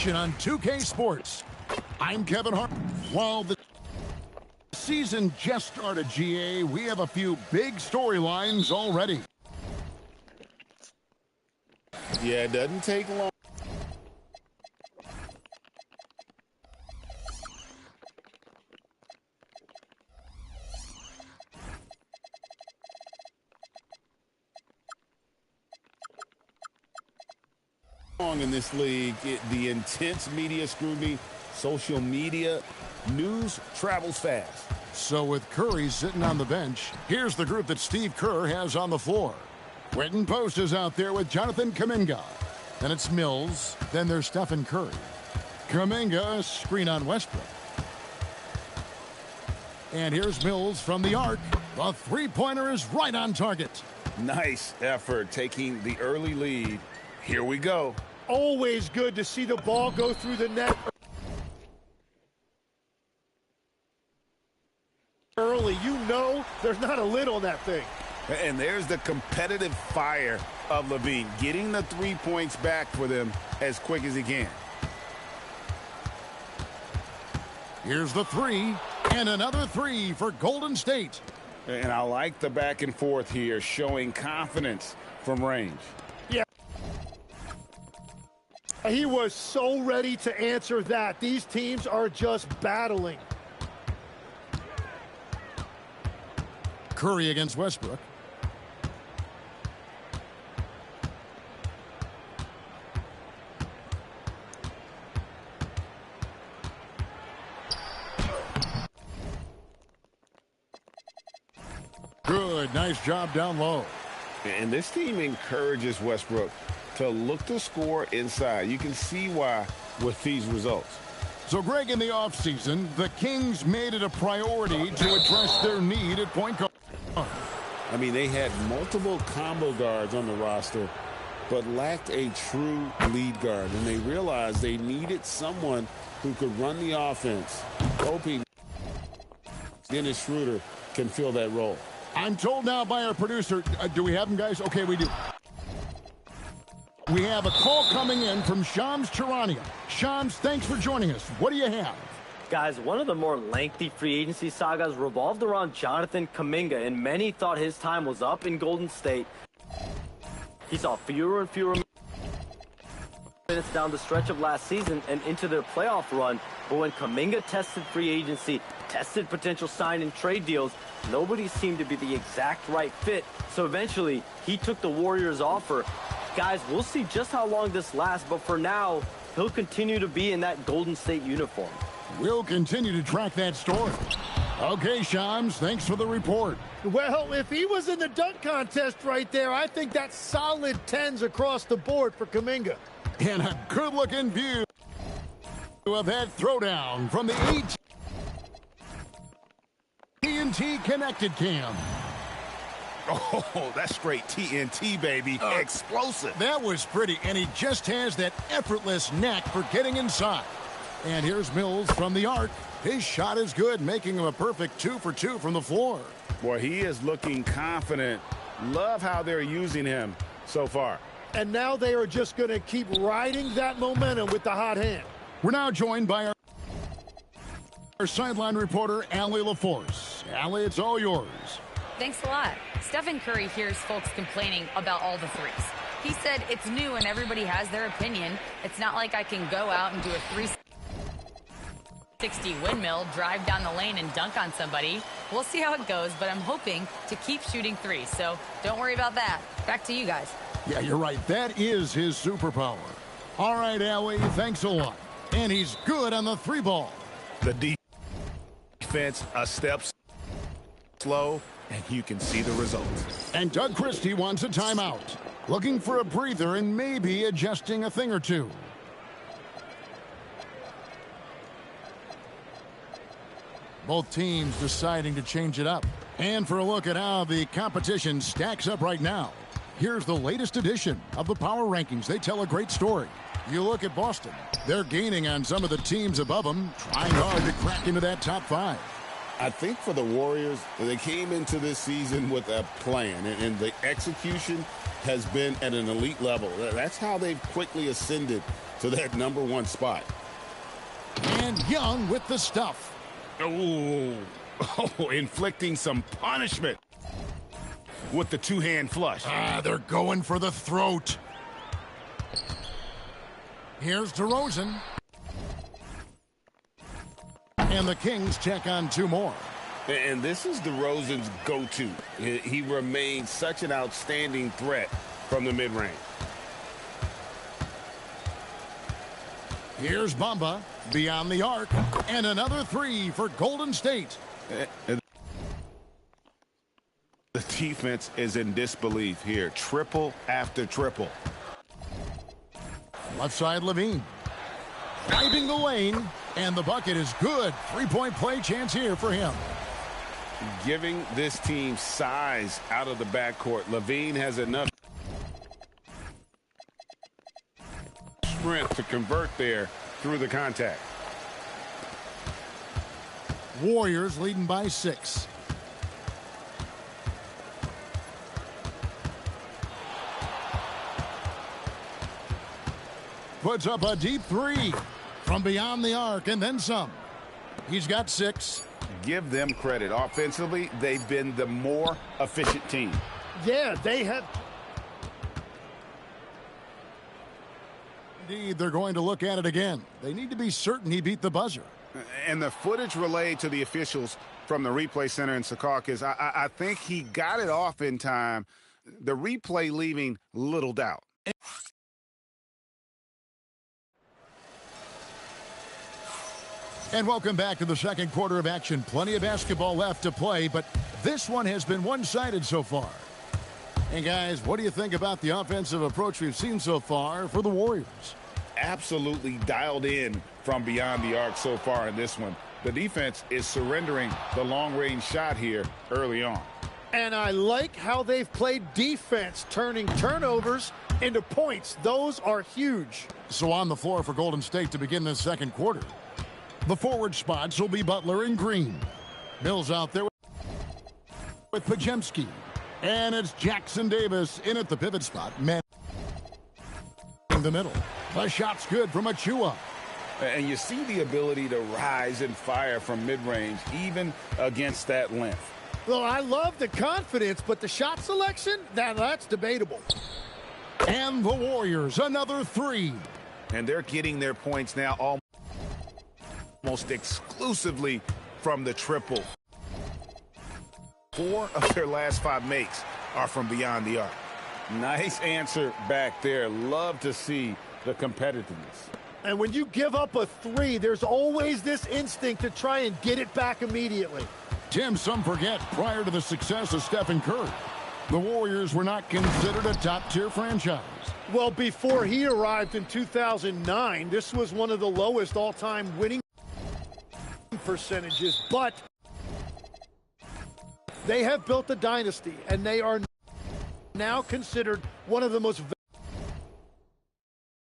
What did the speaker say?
action on 2K Sports. I'm Kevin Hart. While the season just started, GA, we have a few big storylines already. Yeah, it doesn't take long. In this league, the intense media scrutiny, social media, news travels fast. So with Curry sitting on the bench, here's the group that Steve Kerr has on the floor. Quentin Post is out there with Jonathan Kuminga. Then it's Mills. Then there's Stephen Curry. Kuminga, screen on Westbrook. And here's Mills from the arc. The three-pointer is right on target. Nice effort taking the early lead. Here we go. Always good to see the ball go through the net early. You know there's not a lid on that thing. And there's the competitive fire of Levine, getting the 3 points back for them as quick as he can. Here's the three, and another three for Golden State. And I like the back and forth here, showing confidence from range. Yeah. He was so ready to answer that. These teams are just battling. Curry against Westbrook. Good, nice job down low. And this team encourages Westbrook to look to score inside. You can see why with these results. So, Greg, in the offseason, the Kings made it a priority to address their need at point guard. I mean, they had multiple combo guards on the roster, but lacked a true lead guard. And they realized they needed someone who could run the offense, hoping Dennis Schroeder can fill that role. I'm told now by our producer, do we have him, guys? Okay, we do. We have a call coming in from Shams Charania. Shams, thanks for joining us. What do you have? Guys, one of the more lengthy free agency sagas revolved around Jonathan Kuminga, and many thought his time was up in Golden State. He saw fewer and fewer minutes down the stretch of last season and into their playoff run. But when Kuminga tested free agency, tested potential sign and trade deals, nobody seemed to be the exact right fit. So eventually, he took the Warriors' offer. Guys, we'll see just how long this lasts, but for now, he'll continue to be in that Golden State uniform. We'll continue to track that story. Okay, Shams, thanks for the report. Well, if he was in the dunk contest right there, I think that's solid 10s across the board for Kuminga. And a good-looking view of that throwdown from the TNT Connected Cam. Oh, that's straight TNT, baby. Explosive. That was pretty, and he just has that effortless knack for getting inside. And here's Mills from the arc. His shot is good, making him a perfect 2 for 2 from the floor. Boy, he is looking confident. Love how they're using him so far. And now they are just going to keep riding that momentum with the hot hand. We're now joined by our sideline reporter, Allie LaForce. Allie, it's all yours. Thanks a lot. Stephen Curry hears folks complaining about all the threes. He said it's new and everybody has their opinion. It's not like I can go out and do a 360 windmill, drive down the lane, and dunk on somebody. We'll see how it goes, but I'm hoping to keep shooting threes, so don't worry about that. Back to you guys. Yeah, you're right. That is his superpower. All right, Allie, thanks a lot. And he's good on the three ball. The defense a step slow, and you can see the results. And Doug Christie wants a timeout. Looking for a breather and maybe adjusting a thing or two. Both teams deciding to change it up. And for a look at how the competition stacks up right now, here's the latest edition of the Power Rankings. They tell a great story. You look at Boston. They're gaining on some of the teams above them, trying hard to crack into that top 5. I think for the Warriors, they came into this season with a plan, and the execution has been at an elite level. That's how they've quickly ascended to that #1 spot. And Young with the stuff. Oh, inflicting some punishment with the two-hand flush. They're going for the throat. Here's DeRozan. And the Kings check on 2 more. And this is DeRozan's go-to. He remains such an outstanding threat from the mid-range. Here's Bamba beyond the arc. And another 3 for Golden State. The defense is in disbelief here. Triple after triple. Left side, Levine. Driving the lane. And the bucket is good. 3-point play chance here for him. Giving this team size out of the backcourt. Levine has enough strength to convert there through the contact. Warriors leading by 6. Puts up a deep 3 from beyond the arc and then some. He's got 6. Give them credit. Offensively, they've been the more efficient team. Yeah, they have. Indeed, they're going to look at it again. They need to be certain he beat the buzzer. And the footage relayed to the officials from the replay center in Secaucus, I think he got it off in time. The replay leaving little doubt. And welcome back to the second quarter of action. Plenty of basketball left to play, but this one has been one-sided so far. And guys, what do you think about the offensive approach we've seen so far for the Warriors? Absolutely dialed in from beyond the arc so far in this one. The defense is surrendering the long-range shot here early on. And I like how they've played defense, turning turnovers into points. Those are huge. So on the floor for Golden State to begin this second quarter. The forward spots will be Butler and Green. Mills out there with Pajemski. And it's Jackson Davis in at the pivot spot. Man in the middle. The shot's good from Achua. And you see the ability to rise and fire from mid-range, even against that length. Well, I love the confidence, but the shot selection, that's debatable. And the Warriors, another 3. And they're getting their points now almost exclusively from the triple. 4 of their last 5 makes are from beyond the arc. Nice answer back there. Love to see the competitiveness. And when you give up a 3, there's always this instinct to try and get it back immediately. Tim, some forget, prior to the success of Stephen Curry, the Warriors were not considered a top-tier franchise. Well, before he arrived in 2009, this was one of the lowest all-time winning percentages, but they have built a dynasty, and they are now considered one of the most